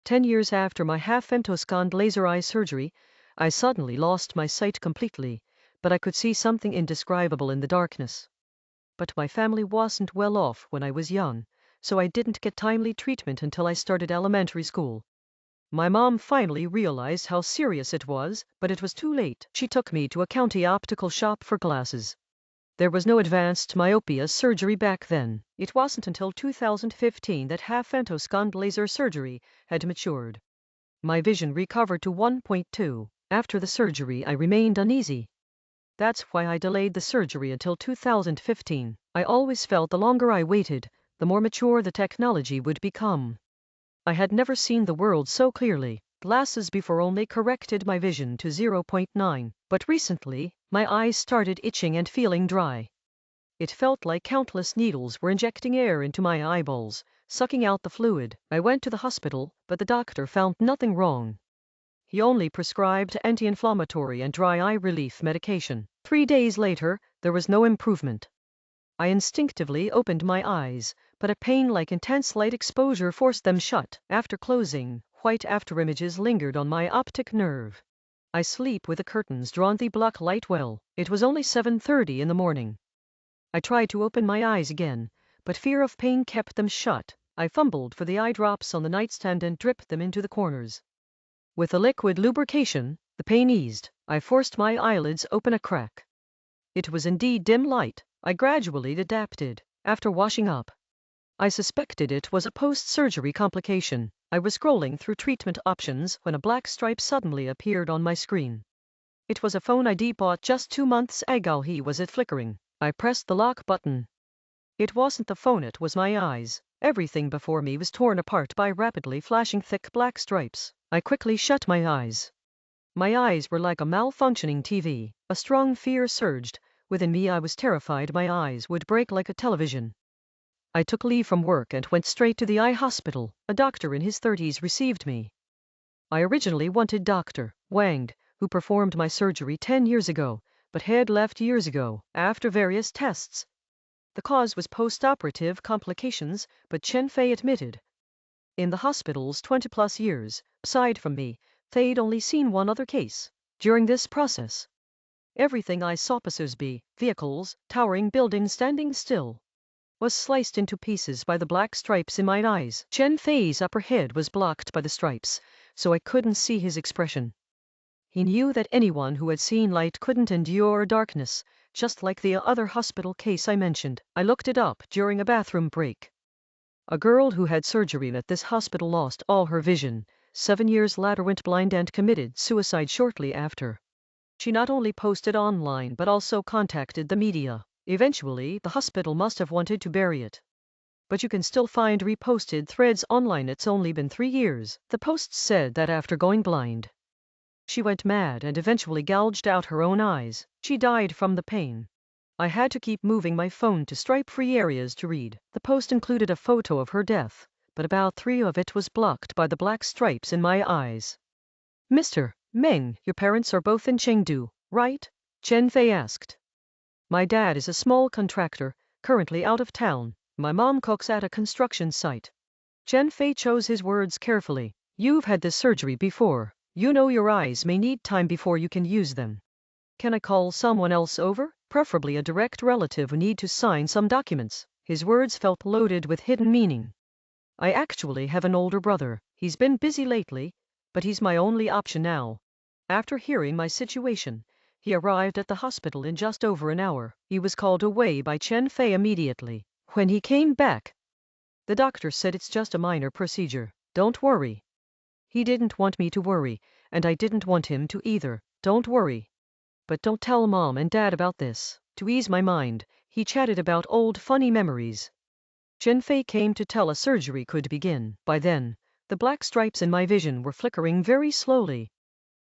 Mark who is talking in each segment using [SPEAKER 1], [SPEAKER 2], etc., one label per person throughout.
[SPEAKER 1] 10 years after my half-femtosecond laser eye surgery, I suddenly lost my sight completely, but I could see something indescribable in the darkness. But my family wasn't well off when I was young, so I didn't get timely treatment until I started elementary school. My mom finally realized how serious it was, but it was too late. She took me to a county optical shop for glasses. There was no advanced myopia surgery back then. It wasn't until 2015 that half-femtosecond laser surgery had matured. My vision recovered to 1.2. After the surgery, I remained uneasy. That's why I delayed the surgery until 2015. I always felt the longer I waited, the more mature the technology would become. I had never seen the world so clearly. Glasses before only corrected my vision to 0.9, but recently, my eyes started itching and feeling dry. It felt like countless needles were injecting air into my eyeballs, sucking out the fluid. I went to the hospital, but the doctor found nothing wrong. He only prescribed anti-inflammatory and dry eye relief medication. 3 days later, there was no improvement. I instinctively opened my eyes, but a pain like intense light exposure forced them shut. After closing, white afterimages lingered on my optic nerve. I sleep with the curtains drawn. They block light well. It was only 7:30 in the morning. I tried to open my eyes again, but fear of pain kept them shut. I fumbled for the eye drops on the nightstand and dripped them into the corners. With the liquid lubrication, the pain eased. I forced my eyelids open a crack. It was indeed dim light. I gradually adapted. After washing up, I suspected it was a post-surgery complication. I was scrolling through treatment options when a black stripe suddenly appeared on my screen. It was a phone ID bought just 2 months ago. He was it flickering. I pressed the lock button. It wasn't the phone, it was my eyes. Everything before me was torn apart by rapidly flashing thick black stripes. I quickly shut my eyes. My eyes were like a malfunctioning TV. A strong fear surged. Within me I was terrified my eyes would break like a television. I took leave from work and went straight to the eye hospital. A doctor in his 30s received me. I originally wanted Dr. Wang, who performed my surgery 10 years ago, but had left years ago, after various tests. The cause was post-operative complications, but Chen Fei admitted. In the hospital's 20-plus years, aside from me, they'd only seen one other case. During this process, everything I saw, passersby, vehicles, towering buildings standing still, was sliced into pieces by the black stripes in my eyes. Chen Fei's upper head was blocked by the stripes, so I couldn't see his expression. He knew that anyone who had seen light couldn't endure darkness, just like the other hospital case I mentioned. I looked it up during a bathroom break. A girl who had surgery at this hospital lost all her vision. 7 years later went blind and committed suicide shortly after. She not only posted online but also contacted the media. Eventually, the hospital must have wanted to bury it. But you can still find reposted threads online. It's only been 3 years. The posts said that after going blind, she went mad and eventually gouged out her own eyes. She died from the pain. I had to keep moving my phone to stripe-free areas to read. The post included a photo of her death, but about 3 of it was blocked by the black stripes in my eyes. Mr. Meng, your parents are both in Chengdu, right? Chen Fei asked. My dad is a small contractor, currently out of town. My mom cooks at a construction site. Chen Fei chose his words carefully. You've had this surgery before. You know your eyes may need time before you can use them. Can I call someone else over? Preferably a direct relative who need to sign some documents. His words felt loaded with hidden meaning. I actually have an older brother. He's been busy lately, but he's my only option now. After hearing my situation, he arrived at the hospital in just over an hour. He was called away by Chen Fei immediately. When he came back, the doctor said it's just a minor procedure. Don't worry. He didn't want me to worry, and I didn't want him to either. Don't worry. But don't tell Mom and Dad about this. To ease my mind, he chatted about old funny memories. Chen Fei came to tell a surgery could begin. By then, the black stripes in my vision were flickering very slowly.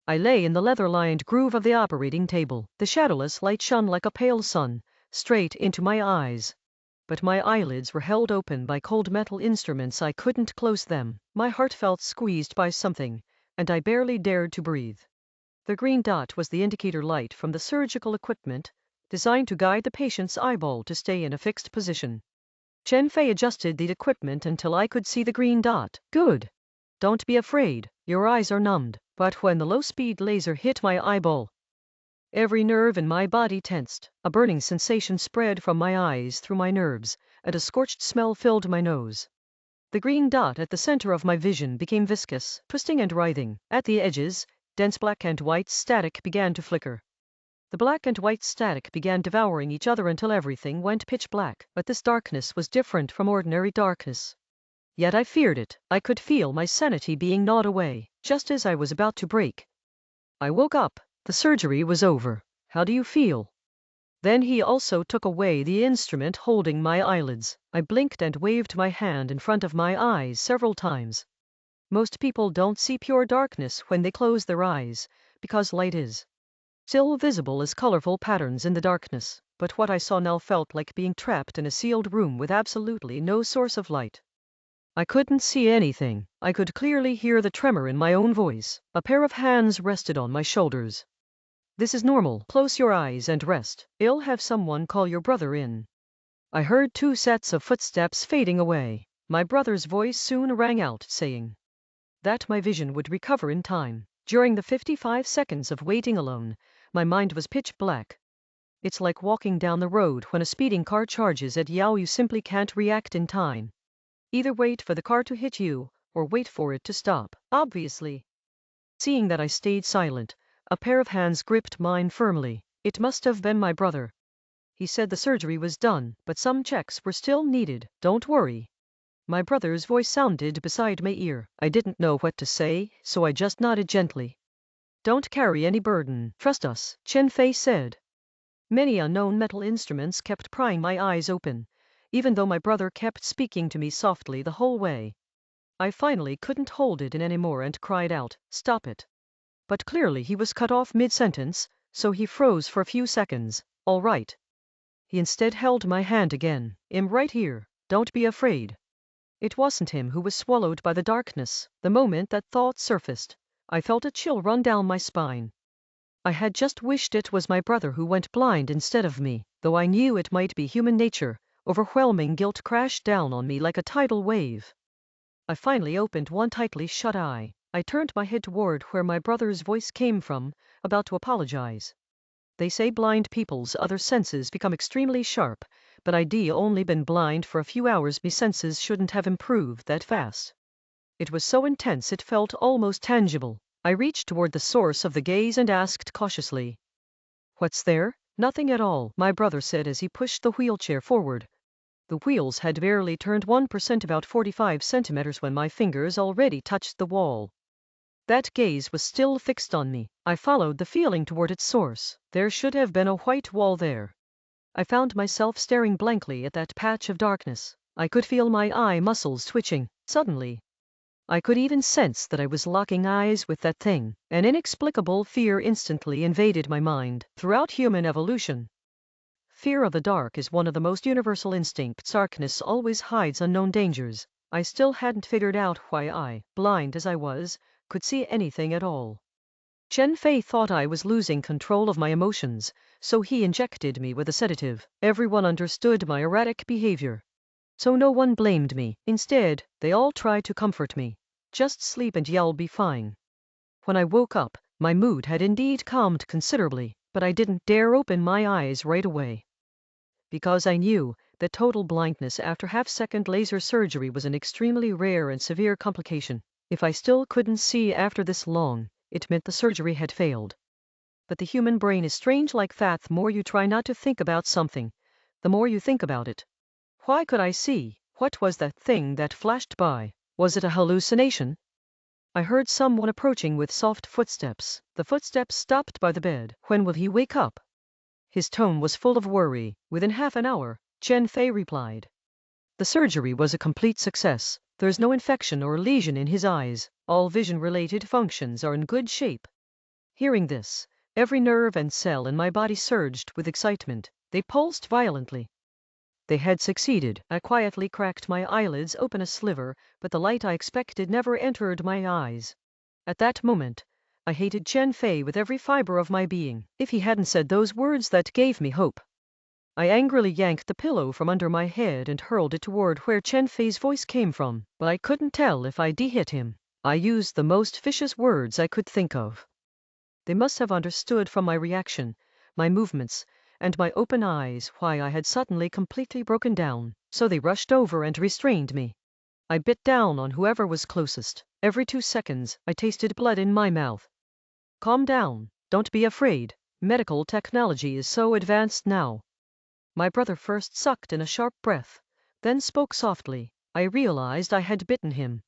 [SPEAKER 1] I lay in the leather-lined groove of the operating table. The shadowless light shone like a pale sun, straight into my eyes. But my eyelids were held open by cold metal instruments. I couldn't close them. My heart felt squeezed by something, and I barely dared to breathe. The green dot was the indicator light from the surgical equipment, designed to guide the patient's eyeball to stay in a fixed position. Chen Fei adjusted the equipment until I could see the green dot. Good. Don't be afraid, your eyes are numbed. But when the low-speed laser hit my eyeball, every nerve in my body tensed. A burning sensation spread from my eyes through my nerves, and a scorched smell filled my nose. The green dot at the center of my vision became viscous, twisting and writhing. At the edges, dense black and white static began to flicker. The black and white static began devouring each other until everything went pitch black. But this darkness was different from ordinary darkness. Yet I feared it. I could feel my sanity being gnawed away, just as I was about to break. I woke up. The surgery was over. How do you feel? Then he also took away the instrument holding my eyelids. I blinked and waved my hand in front of my eyes several times. Most people don't see pure darkness when they close their eyes, because light is still visible as colorful patterns in the darkness. But what I saw now felt like being trapped in a sealed room with absolutely no source of light. I couldn't see anything. I could clearly hear the tremor in my own voice. A pair of hands rested on my shoulders. This is normal. Close your eyes and rest. I'll have someone call your brother in. I heard 2 sets of footsteps fading away. My brother's voice soon rang out, saying that my vision would recover in time. During the 55 seconds of waiting alone, my mind was pitch black. It's like walking down the road when a speeding car charges at you. You simply can't react in time. Either wait for the car to hit you, or wait for it to stop. Obviously. Seeing that I stayed silent, a pair of hands gripped mine firmly. It must have been my brother. He said the surgery was done, but some checks were still needed. Don't worry. My brother's voice sounded beside my ear. I didn't know what to say, so I just nodded gently. Don't carry any burden. Trust us, Chen Fei said. Many unknown metal instruments kept prying my eyes open, even though my brother kept speaking to me softly the whole way. I finally couldn't hold it in anymore and cried out, "Stop it." But clearly he was cut off mid-sentence, so he froze for a few seconds. All right. He instead held my hand again. I'm right here. Don't be afraid. It wasn't him who was swallowed by the darkness. The moment that thought surfaced, I felt a chill run down my spine. I had just wished it was my brother who went blind instead of me, though I knew it might be human nature. Overwhelming guilt crashed down on me like a tidal wave. I finally opened one tightly shut eye. I turned my head toward where my brother's voice came from, about to apologize. They say blind people's other senses become extremely sharp, but I'd only been blind for a few hours. My senses shouldn't have improved that fast. It was so intense it felt almost tangible. I reached toward the source of the gaze and asked cautiously, "What's there?" "Nothing at all," my brother said as he pushed the wheelchair forward. The wheels had barely turned 1%, about 45 centimeters, when my fingers already touched the wall. That gaze was still fixed on me. I followed the feeling toward its source. There should have been a white wall there. I found myself staring blankly at that patch of darkness. I could feel my eye muscles twitching. Suddenly, I could even sense that I was locking eyes with that thing. An inexplicable fear instantly invaded my mind. Throughout human evolution, fear of the dark is one of the most universal instincts. Darkness always hides unknown dangers. I still hadn't figured out why I, blind as I was, could see anything at all. Chen Fei thought I was losing control of my emotions, so he injected me with a sedative. Everyone understood my erratic behavior, so no one blamed me. Instead, they all tried to comfort me. Just sleep and you'll be fine. When I woke up, my mood had indeed calmed considerably, but I didn't dare open my eyes right away. Because I knew that total blindness after half-second laser surgery was an extremely rare and severe complication. If I still couldn't see after this long, it meant the surgery had failed. But the human brain is strange like that. The more you try not to think about something, the more you think about it. Why could I see? What was that thing that flashed by? Was it a hallucination? I heard someone approaching with soft footsteps. The footsteps stopped by the bed. When will he wake up? His tone was full of worry. Within half an hour, Chen Fei replied. The surgery was a complete success. There's no infection or lesion in his eyes. All vision-related functions are in good shape. Hearing this, every nerve and cell in my body surged with excitement. They pulsed violently. They had succeeded. I quietly cracked my eyelids open a sliver, but the light I expected never entered my eyes. At that moment, I hated Chen Fei with every fiber of my being. If he hadn't said those words that gave me hope. I angrily yanked the pillow from under my head and hurled it toward where Chen Fei's voice came from, but I couldn't tell if I'd hit him. I used the most vicious words I could think of. They must have understood from my reaction, my movements, and my open eyes why I had suddenly completely broken down, so they rushed over and restrained me. I bit down on whoever was closest. Every 2 seconds, I tasted blood in my mouth. Calm down, don't be afraid. Medical technology is so advanced now. My brother first sucked in a sharp breath, then spoke softly. I realized I had bitten him.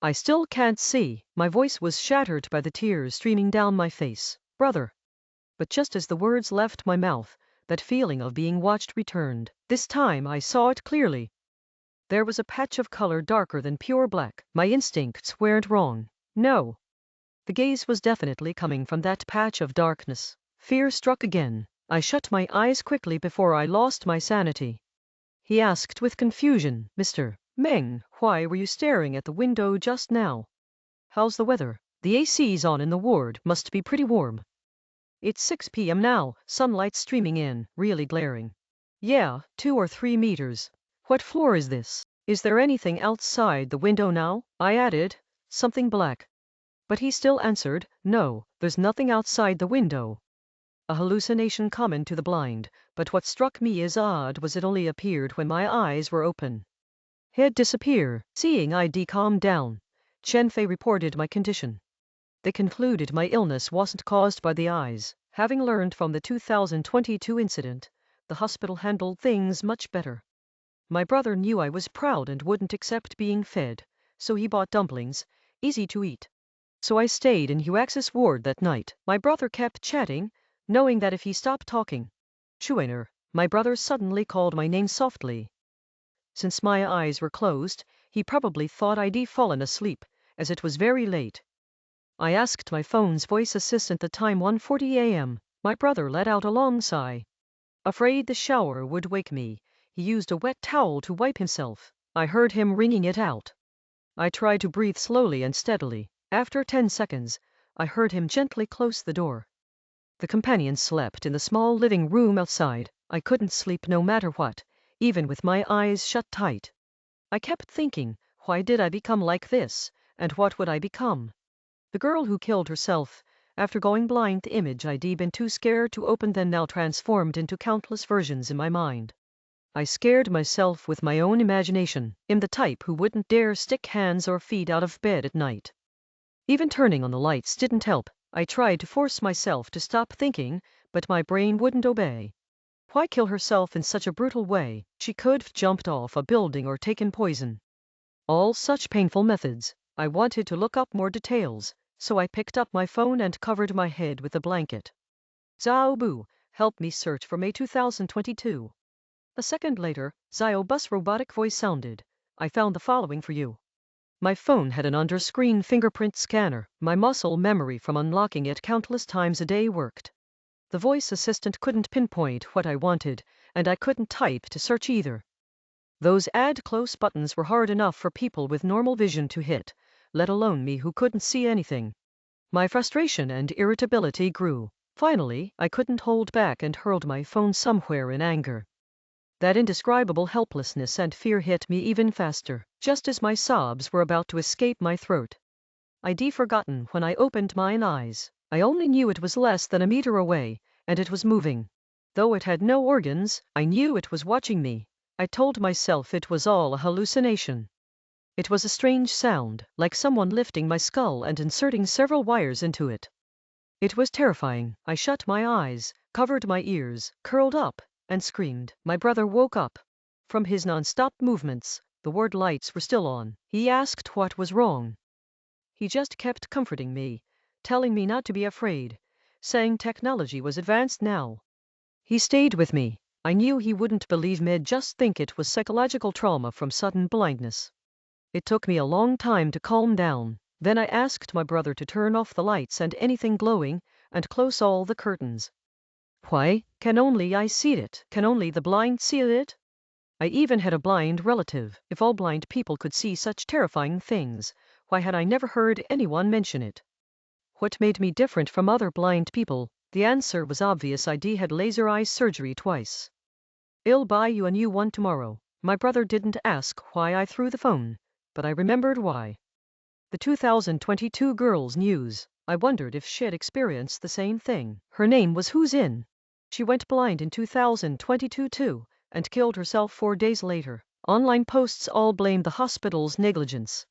[SPEAKER 1] I still can't see. My voice was shattered by the tears streaming down my face. Brother. But just as the words left my mouth, that feeling of being watched returned. This time I saw it clearly. There was a patch of color darker than pure black. My instincts weren't wrong. No. The gaze was definitely coming from that patch of darkness. Fear struck again. I shut my eyes quickly before I lost my sanity. He asked with confusion, Mr. Meng, why were you staring at the window just now? How's the weather? The AC's on in the ward, must be pretty warm. It's 6 p.m. now, sunlight streaming in, really glaring. Yeah, 2 or 3 meters. What floor is this? Is there anything outside the window now? I added, something black. But he still answered, no, there's nothing outside the window. A hallucination common to the blind, but what struck me as odd was it only appeared when my eyes were open. He'd disappear. Seeing I'd calmed down, Chen Fei reported my condition. They concluded my illness wasn't caused by the eyes. Having learned from the 2022 incident, the hospital handled things much better. My brother knew I was proud and wouldn't accept being fed, so he bought dumplings, easy to eat. So I stayed in Huax's ward that night. My brother kept chatting, knowing that if he stopped talking, Schuiner, my brother suddenly called my name softly. Since my eyes were closed, he probably thought I'd fallen asleep, as it was very late. I asked my phone's voice assistant the time 1:40 a.m. My brother let out a long sigh. Afraid the shower would wake me, he used a wet towel to wipe himself. I heard him wringing it out. I tried to breathe slowly and steadily. After 10 seconds, I heard him gently close the door. The companion slept in the small living room outside. I couldn't sleep no matter what, even with my eyes shut tight. I kept thinking, why did I become like this, and what would I become? The girl who killed herself, after going blind, the image I'd been too scared to open then now transformed into countless versions in my mind. I scared myself with my own imagination. I'm the type who wouldn't dare stick hands or feet out of bed at night. Even turning on the lights didn't help. I tried to force myself to stop thinking, but my brain wouldn't obey. Why kill herself in such a brutal way? She could have jumped off a building or taken poison. All such painful methods. I wanted to look up more details, so I picked up my phone and covered my head with a blanket. Zhao Bu, help me search for May 2022. A second later, Zhao Bu's robotic voice sounded. I found the following for you. My phone had an under-screen fingerprint scanner. My muscle memory from unlocking it countless times a day worked. The voice assistant couldn't pinpoint what I wanted, and I couldn't type to search either. Those add close buttons were hard enough for people with normal vision to hit, let alone me who couldn't see anything. My frustration and irritability grew. Finally, I couldn't hold back and hurled my phone somewhere in anger. That indescribable helplessness and fear hit me even faster, just as my sobs were about to escape my throat. I'd forgotten when I opened mine eyes. I only knew it was less than a meter away, and it was moving. Though it had no organs, I knew it was watching me. I told myself it was all a hallucination. It was a strange sound, like someone lifting my skull and inserting several wires into it. It was terrifying. I shut my eyes, covered my ears, curled up, and screamed. My brother woke up. From his non-stop movements, the ward lights were still on. He asked what was wrong. He just kept comforting me, telling me not to be afraid, saying technology was advanced now. He stayed with me. I knew he wouldn't believe me'd just think it was psychological trauma from sudden blindness. It took me a long time to calm down. Then I asked my brother to turn off the lights and anything glowing, and close all the curtains. Why? Can only I see it? Can only the blind see it? I even had a blind relative. If all blind people could see such terrifying things, why had I never heard anyone mention it? What made me different from other blind people? The answer was obvious. I'd had laser eye surgery twice. I'll buy you a new one tomorrow. My brother didn't ask why I threw the phone, but I remembered why. The 2022 Girls News. I wondered if she'd experienced the same thing. Her name was Hu Xin. She went blind in 2022 too, and killed herself 4 days later. Online posts all blamed the hospital's negligence.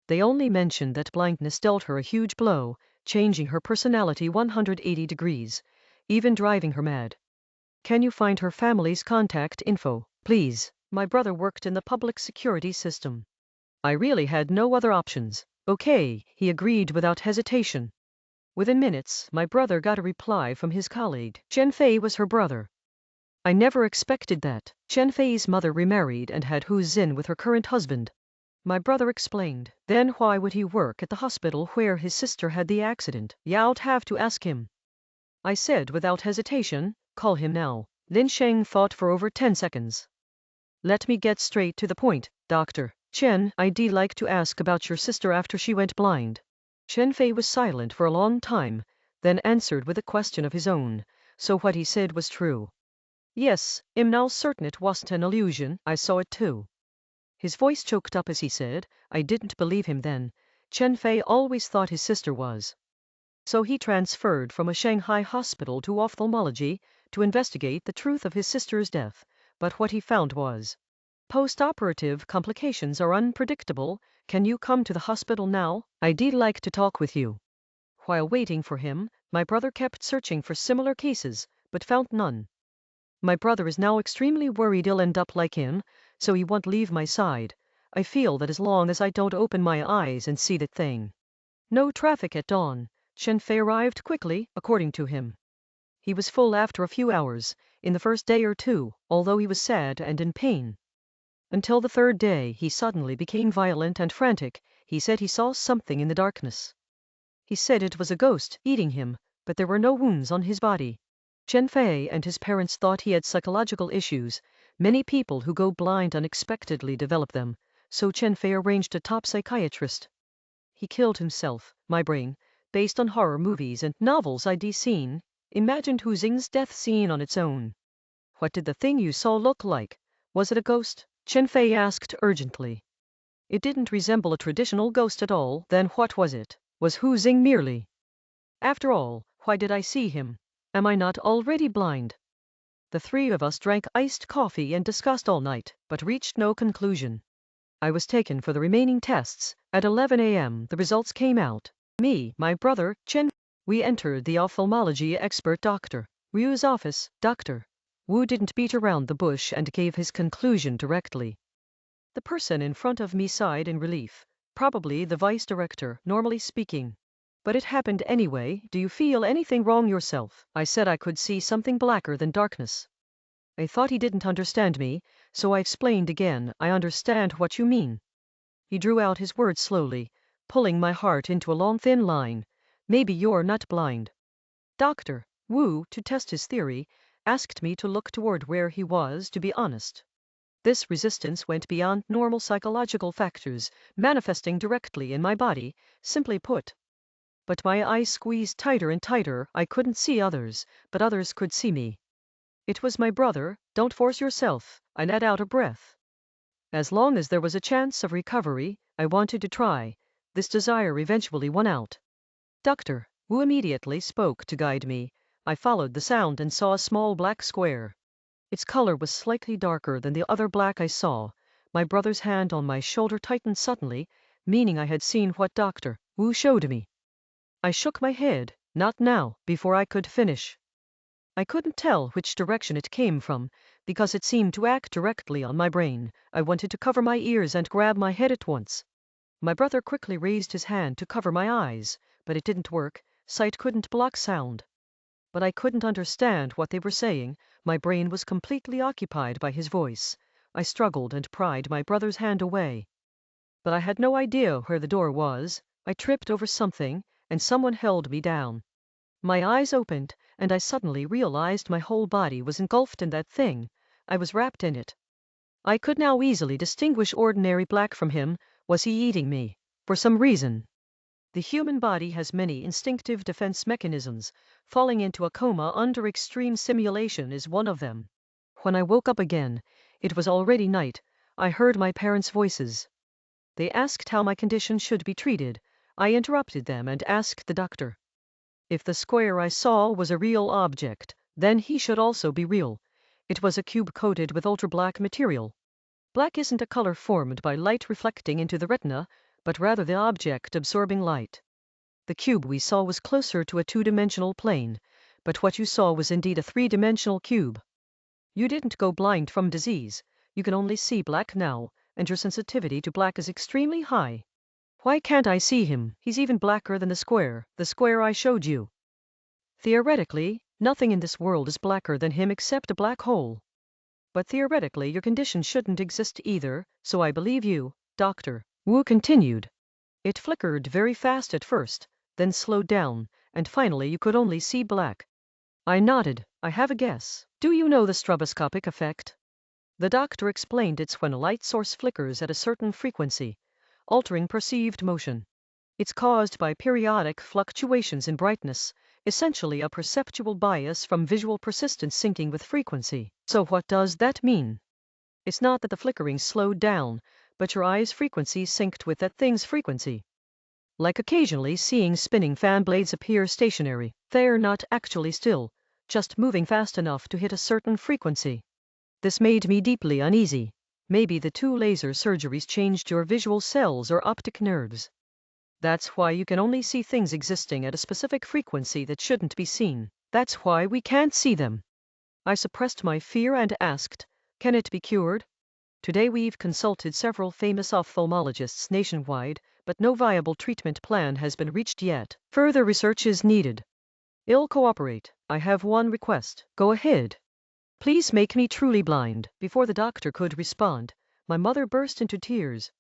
[SPEAKER 1] They only mentioned that blindness dealt her a huge blow, changing her personality 180 degrees, even driving her mad. Can you find her family's contact info, please? My brother worked in the public security system. I really had no other options. Okay, he agreed without hesitation. Within minutes, my brother got a reply from his colleague. Chen Fei was her brother. I never expected that. Chen Fei's mother remarried and had Hu Xin with her current husband. My brother explained. Then why would he work at the hospital where his sister had the accident? You'd have to ask him. I said without hesitation, call him now. Lin Sheng thought for over 10 seconds. Let me get straight to the point, Dr. Chen. I'd like to ask about your sister after she went blind. Chen Fei was silent for a long time, then answered with a question of his own. So what he said was true. Yes, I'm now certain it wasn't an illusion. I saw it too. His voice choked up as he said, I didn't believe him then. Chen Fei always thought his sister was. So he transferred from a Shanghai hospital to ophthalmology to investigate the truth of his sister's death. But what he found was, post-operative complications are unpredictable. Can you come to the hospital now? I'd like to talk with you. While waiting for him, my brother kept searching for similar cases, but found none. My brother is now extremely worried I'll end up like him, so he won't leave my side. I feel that as long as I don't open my eyes and see that thing. No traffic at dawn. Chen Fei arrived quickly, according to him. He was full after a few hours, in the first day or two, although he was sad and in pain. Until the third day, he suddenly became violent and frantic. He said he saw something in the darkness. He said it was a ghost eating him, but there were no wounds on his body. Chen Fei and his parents thought he had psychological issues. Many people who go blind unexpectedly develop them, so Chen Fei arranged a top psychiatrist. He killed himself. My brain, based on horror movies and novels I'd seen, imagined Hu Xing's death scene on its own. What did the thing you saw look like? Was it a ghost? Chen Fei asked urgently. It didn't resemble a traditional ghost at all. Then what was it? Was Hu Xing merely? After all, why did I see him? Am I not already blind? The three of us drank iced coffee and discussed all night, but reached no conclusion. I was taken for the remaining tests. At 11 a.m. the results came out. Me, my brother, Chen. We entered the ophthalmology expert Dr. Wu's office. Dr. Wu didn't beat around the bush and gave his conclusion directly. The person in front of me sighed in relief. Probably the vice director, normally speaking. But it happened anyway. Do you feel anything wrong yourself? I said I could see something blacker than darkness. I thought he didn't understand me, so I explained again. I understand what you mean. He drew out his words slowly, pulling my heart into a long thin line. Maybe you're not blind. Dr. Wu, to test his theory, asked me to look toward where he was. To be honest, this resistance went beyond normal psychological factors, manifesting directly in my body, simply put. But my eyes squeezed tighter and tighter. I couldn't see others, but others could see me. It was my brother. Don't force yourself. I let out a breath. As long as there was a chance of recovery, I wanted to try. This desire eventually won out. Dr. Wu immediately spoke to guide me. I followed the sound and saw a small black square. Its color was slightly darker than the other black I saw. My brother's hand on my shoulder tightened suddenly, meaning I had seen what Dr. Wu showed me. I shook my head. Not now. Before I could finish. I couldn't tell which direction it came from, because it seemed to act directly on my brain. I wanted to cover my ears and grab my head at once. My brother quickly raised his hand to cover my eyes, but it didn't work. Sight couldn't block sound. But I couldn't understand what they were saying. My brain was completely occupied by his voice. I struggled and pried my brother's hand away. But I had no idea where the door was. I tripped over something, and someone held me down. My eyes opened, and I suddenly realized my whole body was engulfed in that thing. I was wrapped in it. I could now easily distinguish ordinary black from him. Was he eating me? For some reason. The human body has many instinctive defense mechanisms. Falling into a coma under extreme simulation is one of them. When I woke up again, it was already night. I heard my parents' voices. They asked how my condition should be treated. I interrupted them and asked the doctor. If the square I saw was a real object, then he should also be real. It was a cube coated with ultra-black material. Black isn't a color formed by light reflecting into the retina, but rather the object absorbing light. The cube we saw was closer to a two-dimensional plane, but what you saw was indeed a three-dimensional cube. You didn't go blind from disease. You can only see black now, and your sensitivity to black is extremely high. Why can't I see him? He's even blacker than the square I showed you. Theoretically, nothing in this world is blacker than him except a black hole. But theoretically your condition shouldn't exist either, so I believe you, Doctor. Wu continued. It flickered very fast at first, then slowed down, and finally you could only see black. I nodded. I have a guess. Do you know the stroboscopic effect? The doctor explained it's when a light source flickers at a certain frequency, altering perceived motion. It's caused by periodic fluctuations in brightness, essentially a perceptual bias from visual persistence syncing with frequency. So what does that mean? It's not that the flickering slowed down, but your eye's frequency synced with that thing's frequency. Like occasionally seeing spinning fan blades appear stationary. They're not actually still, just moving fast enough to hit a certain frequency. This made me deeply uneasy. Maybe the 2 laser surgeries changed your visual cells or optic nerves. That's why you can only see things existing at a specific frequency that shouldn't be seen. That's why we can't see them. I suppressed my fear and asked, can it be cured? Today we've consulted several famous ophthalmologists nationwide, but no viable treatment plan has been reached yet. Further research is needed. I'll cooperate. I have one request. Go ahead. Please make me truly blind. Before the doctor could respond, my mother burst into tears.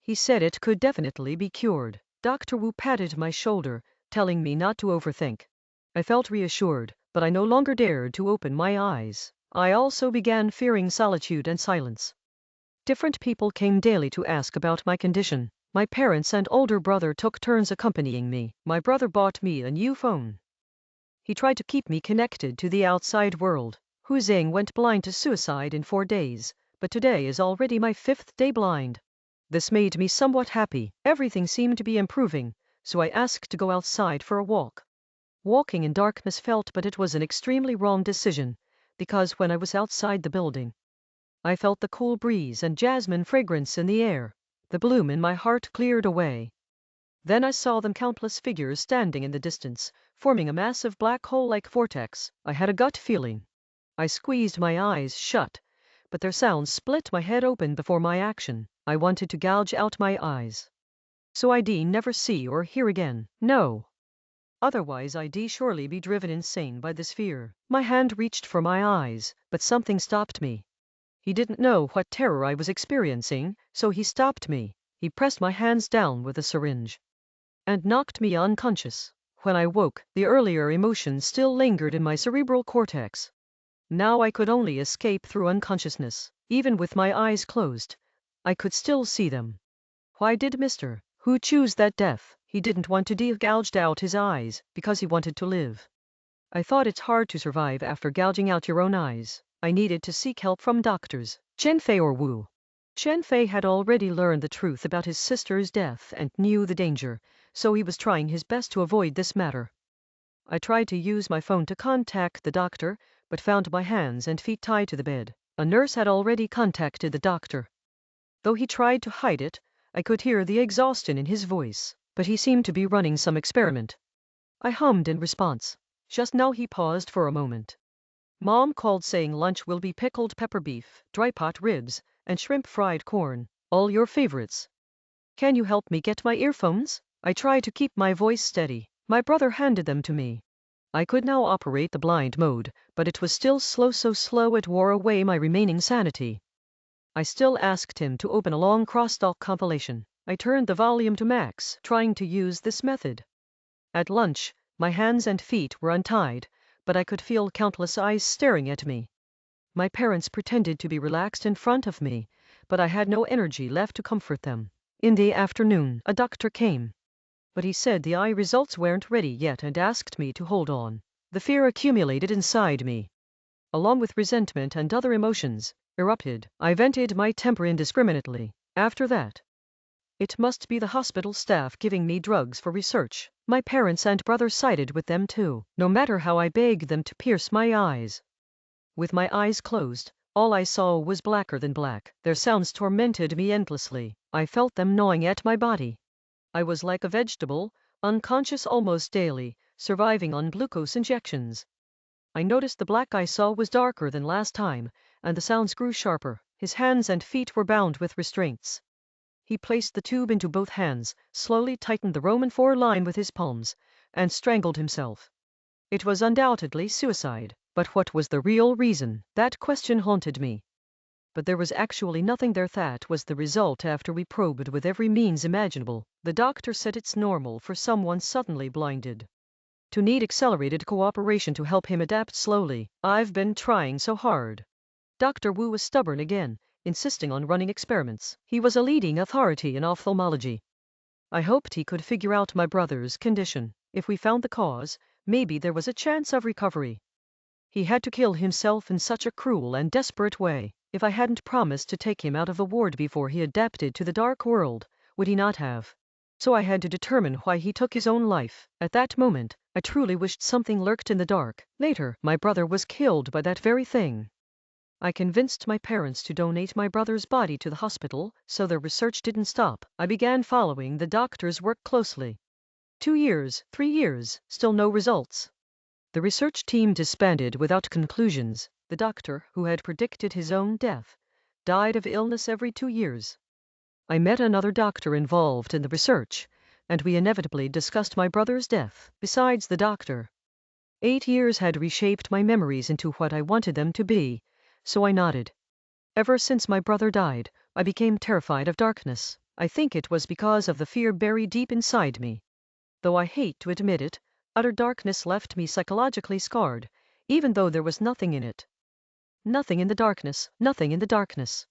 [SPEAKER 1] He said it could definitely be cured. Dr. Wu patted my shoulder, telling me not to overthink. I felt reassured, but I no longer dared to open my eyes. I also began fearing solitude and silence. Different people came daily to ask about my condition. My parents and older brother took turns accompanying me. My brother bought me a new phone. He tried to keep me connected to the outside world. Hu Zeng went blind to suicide in 4 days, but today is already my 5th day blind. This made me somewhat happy. Everything seemed to be improving, so I asked to go outside for a walk. Walking in darkness felt, but it was an extremely wrong decision, because when I was outside the building, I felt the cool breeze and jasmine fragrance in the air. The gloom in my heart cleared away. Then I saw them countless figures standing in the distance, forming a massive black hole-like vortex. I had a gut feeling. I squeezed my eyes shut, but their sounds split my head open before my action. I wanted to gouge out my eyes, so I'd never see or hear again. No. Otherwise I'd surely be driven insane by this fear. My hand reached for my eyes, but something stopped me. He didn't know what terror I was experiencing, so he stopped me. He pressed my hands down with a syringe and knocked me unconscious. When I woke, the earlier emotions still lingered in my cerebral cortex. Now I could only escape through unconsciousness. Even with my eyes closed, I could still see them. Why did Mr. Hu choose that death? He didn't want to gouged out his eyes, because he wanted to live. I thought it's hard to survive after gouging out your own eyes. I needed to seek help from doctors. Chen Fei or Wu. Chen Fei had already learned the truth about his sister's death and knew the danger, so he was trying his best to avoid this matter. I tried to use my phone to contact the doctor, but found my hands and feet tied to the bed. A nurse had already contacted the doctor. Though he tried to hide it, I could hear the exhaustion in his voice, but he seemed to be running some experiment. I hummed in response. Just now he paused for a moment. Mom called saying lunch will be pickled pepper beef, dry pot ribs, and shrimp fried corn, all your favorites. Can you help me get my earphones? I tried to keep my voice steady. My brother handed them to me. I could now operate the blind mode, but it was still slow, so slow it wore away my remaining sanity. I still asked him to open a long crosstalk compilation. I turned the volume to max, trying to use this method. At lunch, my hands and feet were untied, but I could feel countless eyes staring at me. My parents pretended to be relaxed in front of me, but I had no energy left to comfort them. In the afternoon, a doctor came, but he said the eye results weren't ready yet and asked me to hold on. The fear accumulated inside me, along with resentment and other emotions, erupted. I vented my temper indiscriminately. After that, It must be the hospital staff giving me drugs for research. My parents and brother sided with them too, no matter how I begged them to pierce my eyes. With my eyes closed, all I saw was blacker than black. Their sounds tormented me endlessly. I felt them gnawing at my body. I was like a vegetable, unconscious almost daily, surviving on glucose injections. I noticed the black I saw was darker than last time, and the sounds grew sharper. His hands and feet were bound with restraints. He placed the tube into both hands, slowly tightened the Roman 4 line with his palms, and strangled himself. It was undoubtedly suicide, but what was the real reason? That question haunted me. But there was actually nothing there. That was the result after we probed with every means imaginable. The doctor said it's normal for someone suddenly blinded to need accelerated cooperation to help him adapt slowly. I've been trying so hard. Dr. Wu was stubborn again, insisting on running experiments. He was a leading authority in ophthalmology. I hoped he could figure out my brother's condition. If we found the cause, maybe there was a chance of recovery. He had to kill himself in such a cruel and desperate way. If I hadn't promised to take him out of the ward before he adapted to the dark world, would he not have? So I had to determine why he took his own life. At that moment, I truly wished something lurked in the dark. Later, my brother was killed by that very thing. I convinced my parents to donate my brother's body to the hospital, so their research didn't stop. I began following the doctor's work closely. 2 years, 3 years, still no results. The research team disbanded without conclusions. The doctor, who had predicted his own death, died of illness every 2 years. I met another doctor involved in the research, and we inevitably discussed my brother's death. Besides the doctor, 8 years had reshaped my memories into what I wanted them to be, so I nodded. Ever since my brother died, I became terrified of darkness. I think it was because of the fear buried deep inside me. Though I hate to admit it, utter darkness left me psychologically scarred, even though there was nothing in it. Nothing in the darkness, nothing in the darkness.